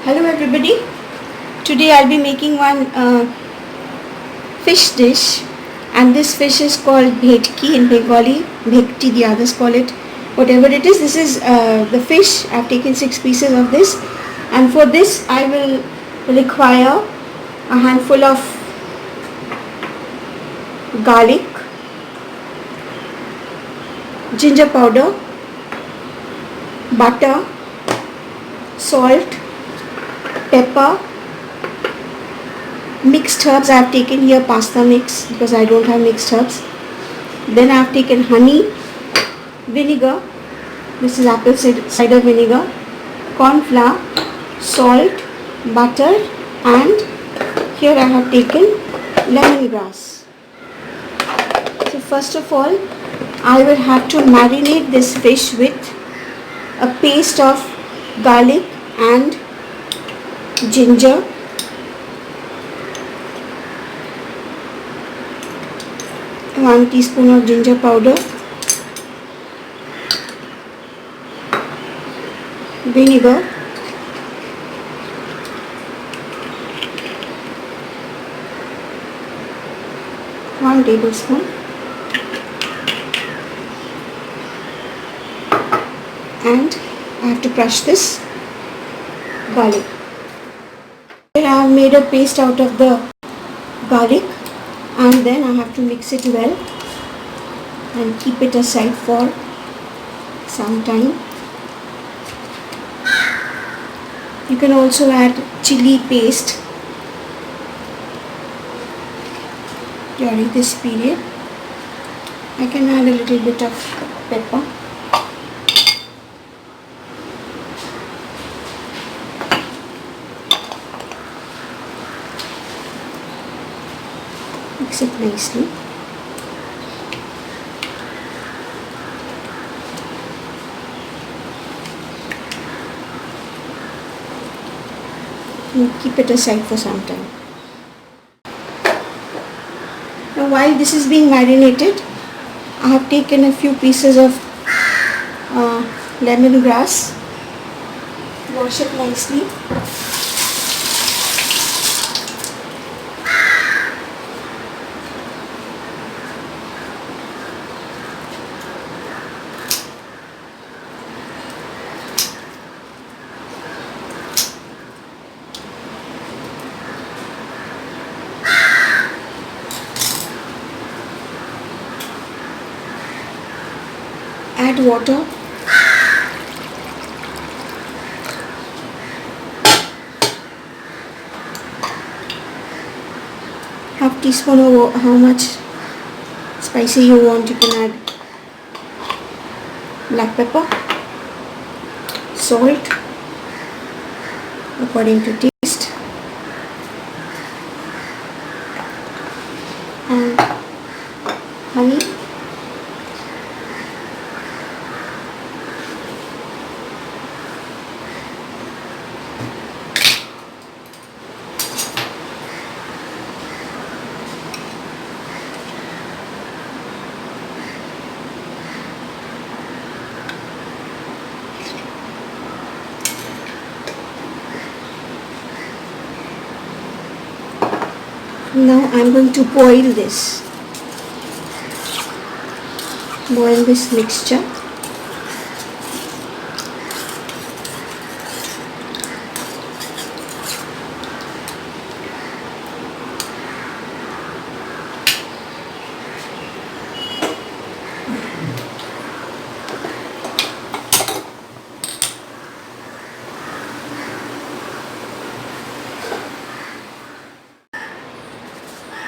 Hello everybody. Today I'll be making one fish dish, and this fish is called bhetki in Bengali. Bhekti the others call it. Whatever it is, this is the fish. I've taken 6 pieces of this, and for this I will require a handful of garlic, ginger powder, butter, salt, pepper, mixed herbs. I have taken here pasta mix because I don't have mixed herbs. Then I have taken honey, vinegar, this is apple cider vinegar, corn flour, salt, butter, and here I have taken lemongrass. So first of all, I will have to marinate this fish with a paste of garlic and ginger, one teaspoon of ginger powder, vinegar, one tablespoon, and I have to crush this garlic. Here I have made a paste out of the garlic, and then I have to mix it well and keep it aside for some time. You can also add chili paste during this period. I can add a little bit of pepper. Mix it nicely. And keep it aside for some time. Now while this is being marinated, I have taken a few pieces of lemongrass. Wash it nicely. Add water. Half teaspoon of how much spicy you want. You can add black pepper, salt according to taste, and honey. Now I am going to boil this mixture.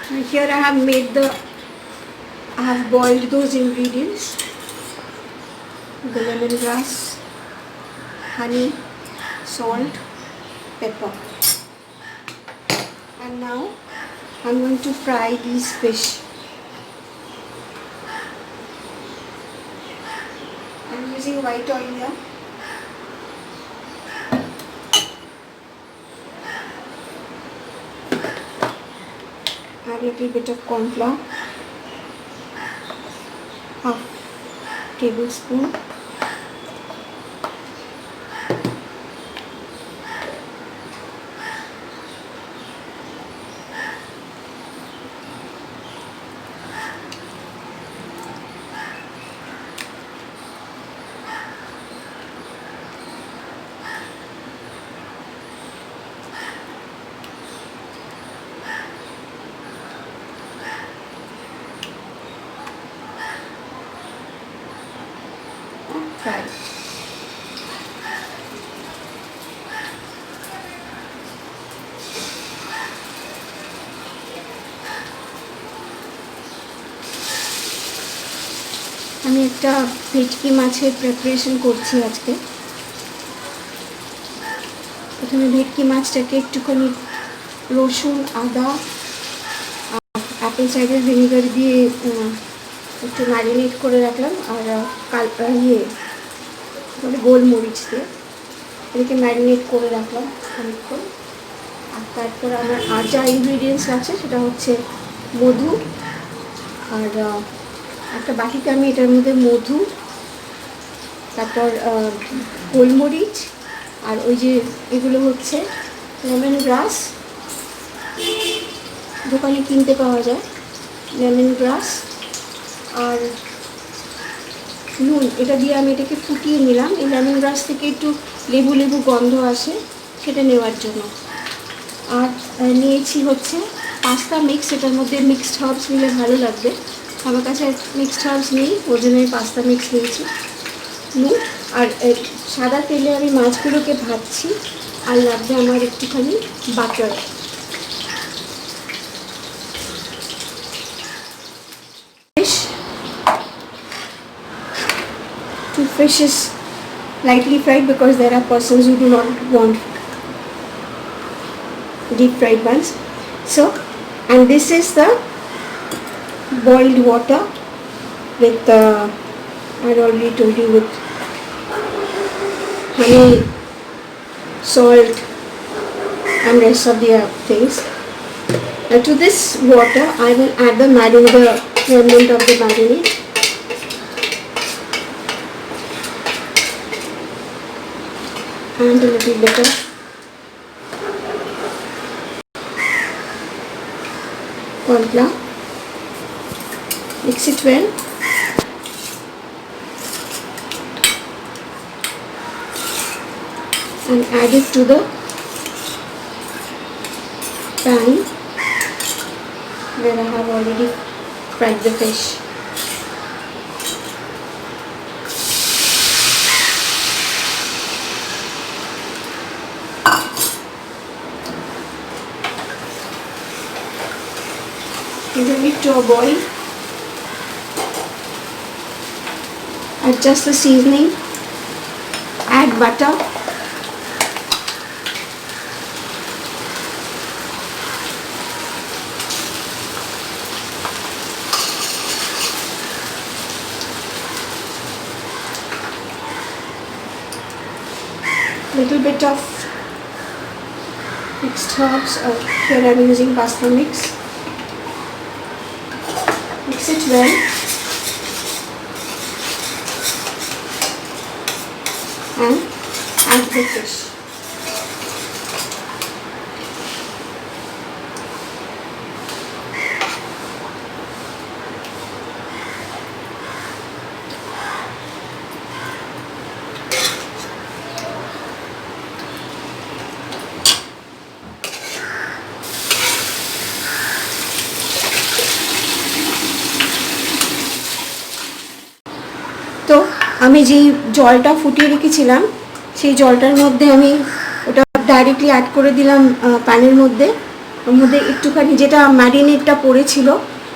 And here I have boiled those ingredients: the lemongrass, honey, salt, pepper. And now I'm going to fry these fish. I'm using white oil here. Add a little bit of corn flour, half tablespoon, fry. আমি একটা ভেটকি মাছের preparation করছি আজকে। প্রথমে ভেটকি মাছটাকে একটুখানি রসুন, আদা আর অ্যাপেল সাইডার ভিনেগার দিয়ে একটু ম্যারিনেট করে রাখলাম, আর মানে গোলমরিচ দিয়ে এটাকে ম্যারিনেট করে রাখলাম অনেকক্ষণ। আর তারপর আমার আর যা ইনগ্রিডিয়েন্টস আছে সেটা হচ্ছে মধু, আর একটা বাটিতে আমি এটার মধ্যে মধু, তারপর গোলমরিচ, আর ওই যে এগুলো হচ্ছে লেমন গ্রাস, দোকানে কিনতে পাওয়া যায় লেমন গ্রাস, আর নুন। এটা দিয়ে আমি এটাকে ফুটিয়ে নিলাম। এই লেমন গ্রাস থেকে একটু লেবু লেবু গন্ধ আসে সেটা নেওয়ার জন্য। আর নিয়েছি হচ্ছে পাস্তা মিক্স, এটার মধ্যে মিক্সড হার্বস নিলে ভালো লাগবে। আমার কাছে মিক্সড হার্বস নেই, ওই জন্য আমি পাস্তা মিক্স নিয়েছি। নুন আর সাদা তেলে আমি মাছগুলোকে ভাজছি। আর লাগবে আমার একটুখানি butter. Two fish is lightly fried because there are persons who do not want deep fried ones. So, and this is the boiled water with I already told you, with honey, salt and rest of the things. Now to this water I will add the remnant of the marinade. And a little bit of corn flour. Mix it well. And add it to the pan where I have already fried the fish. Bring it to a boil. Adjust the seasoning. Add butter. Little bit of mixed herbs. Here I am using pasta mix. Mix it well. And add the fish. তো আমি যেই জলটা ফুটিয়ে রেখেছিলাম সেই জলটার মধ্যে আমি ওটা ডাইরেক্টলি অ্যাড করে দিলাম প্যানের মধ্যে। ওর মধ্যে একটুখানি যেটা ম্যারিনেটটা পড়েছিল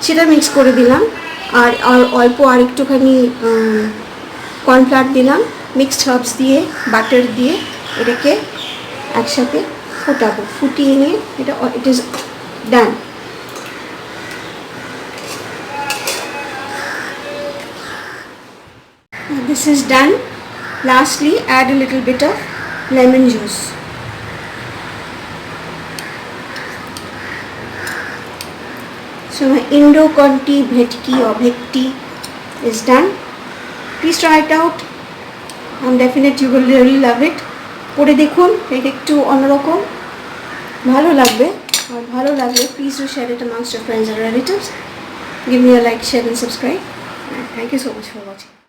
সেটা মিক্স করে দিলাম, আর অল্প আর একটুখানি কর্নফ্লাওয়ার দিলাম, মিক্সড হার্বস দিয়ে বাটার দিয়ে এটাকে একসাথে ফোটাবো। ফুটিয়ে নিয়ে it is done. This is done. Lastly, add a little bit of lemon juice. So my Indo Conti Bhetki or Bhekti is done. Please try it out. I'm definite you will really love it. করে দেখুন, এটা একটু অন্যরকম, ভালো লাগবে। আর ভালো লাগলে please do share it amongst your friends and relatives. Give me a like, share and subscribe. And thank you so much for watching.